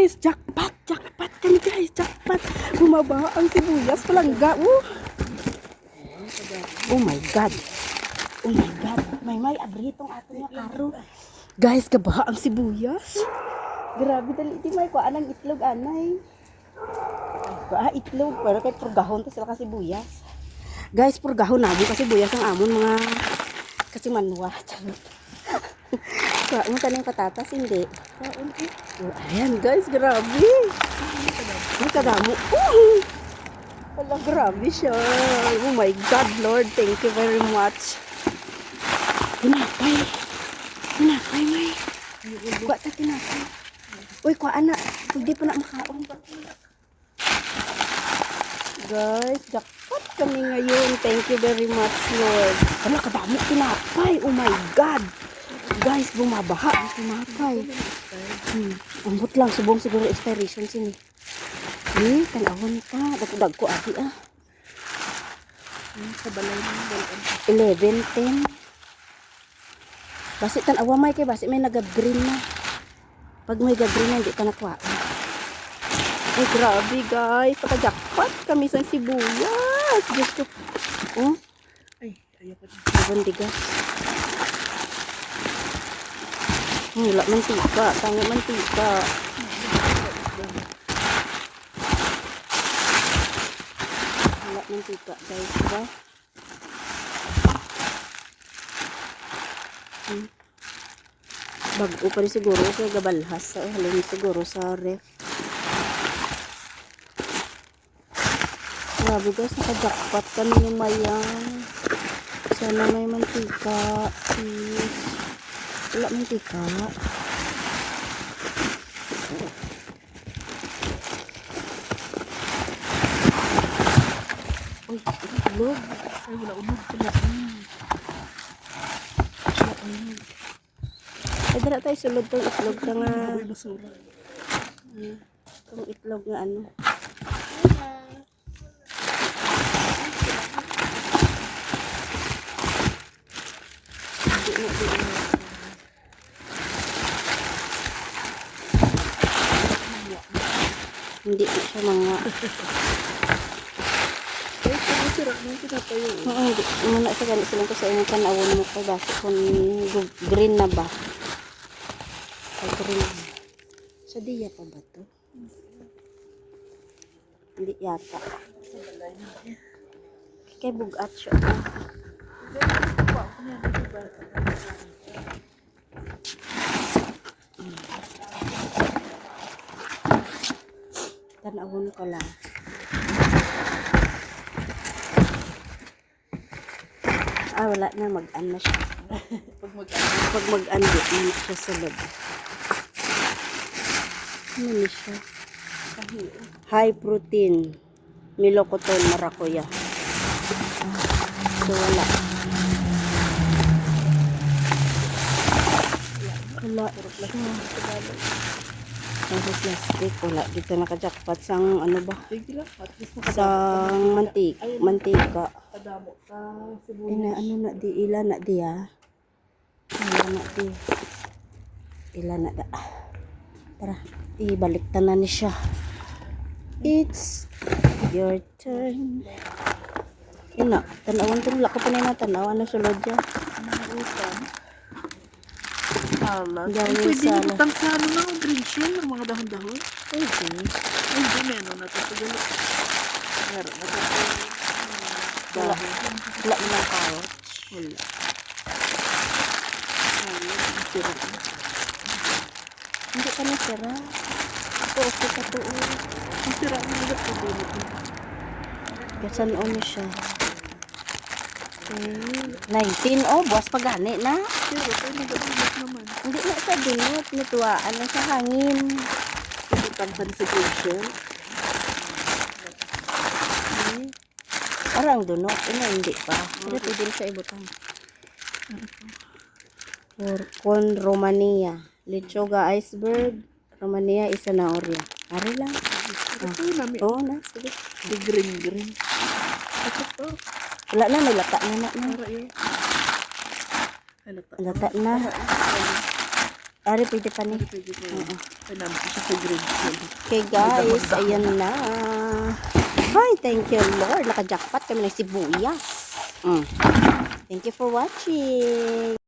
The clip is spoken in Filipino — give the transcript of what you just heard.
guys, jackpot kami guys, jackpot. Bumaba ang sibuyas, palangga. Oh my god. Oh my god. May abritong ato nga karo. Guys, kabaha ang sibuyas. Grabe dali di may kuan ang itlog anay. Itlog para kay purgahon ta sila ka sibuyas. Guys, purgahon namin kasi sibuyas ang amon mga kasi manwa. Kaon kaning patatas hindi. Ayan guys, grabe. May kadamo. Wala, grabe siya. Oh my God, Lord. Thank you very much. Tinapay. Tinapay, may. Kuha ta tinapay. Uy, kuha na. Hindi pa na makaon. Guys, jackpot kami ngayon. Thank you very much, Lord. Wala, kadamo tinapay. Oh my God. Guys, bumabaha ang tinapay. Ambot lang. Subong siguro expiration sini. Tanawan ka. Dagdag ko ati sa balay ng 11:10. Basi tanawa may kay basi may nagag-green na. Pag may gag-green na hindi ka nakuha. Ay grabe guys. Pagka-jackpot kami sa sibuyas. Diyos ko. Ay, ayaw pa dyan. Nabandigas. Wala mantika. Tango mantika. Mantika guys, diba? Bago pa rin siguro kaya gabalhas sa halin siguro sa ref. Grabe guys, naka-jackpot kami ng mayang. Sana may mantika. Please. Wala mantika. Itlog. Ay, wala unog. Ay, dala tayo sulod tong itlog na nga. Itong itlog na ano. Hindi na siya mga hindi muna sa ganit silang kasi yung tanawon mo kay basi kung green na ba green sa diya pa ba to hindi yata kay bugat siya tanawon ko lang. Wala na, mag-an na siya. Pag mag-an, di na siya sa loob. Ano na siya? High protein. Milokoton, marakuya. So, wala. Wala siya. Ang plastic, wala. Dito naka-jackpot sang ano ba? Sang mantika. Ina ano na di ila na di ila na da. Tara, ibalik na ni siya. It's your turn. Ina, tanawan to lako pa na tanawan na sulod ya. Pwede nilutang sa ano na, green shell, ang mga dahon-dahon. Pwede. Ay, hindi meron na ito. Meron na ito. Wala mo ng carrot. Wala. Sira. Hindi ka na sira. Ito, okay ka to. Ang sira mo nila ito. Kasan o niya siya. 19. Oh, buwas pa gani na. Pero, kaya nag-abot naman. Hindi na sa dinot. Natuwaan na sa hangin. Pinutang sa green shell. Parang dunok. Hindi pa. Pero pwede siya ibutang. Con Romania. Lechuga iceberg. Romania isa na orya. Ari lang. Oo na. Sige. Green. Ito to. Wala na. May lata na na. Para yun. Lata na. Ari, pwede pa ni. Pwede ko. Kailangan ko siya sa grade 12. Okay guys, ayan na. Hi, thank you Lord. Naka-jackpot kami ng sibuyas. Thank you for watching.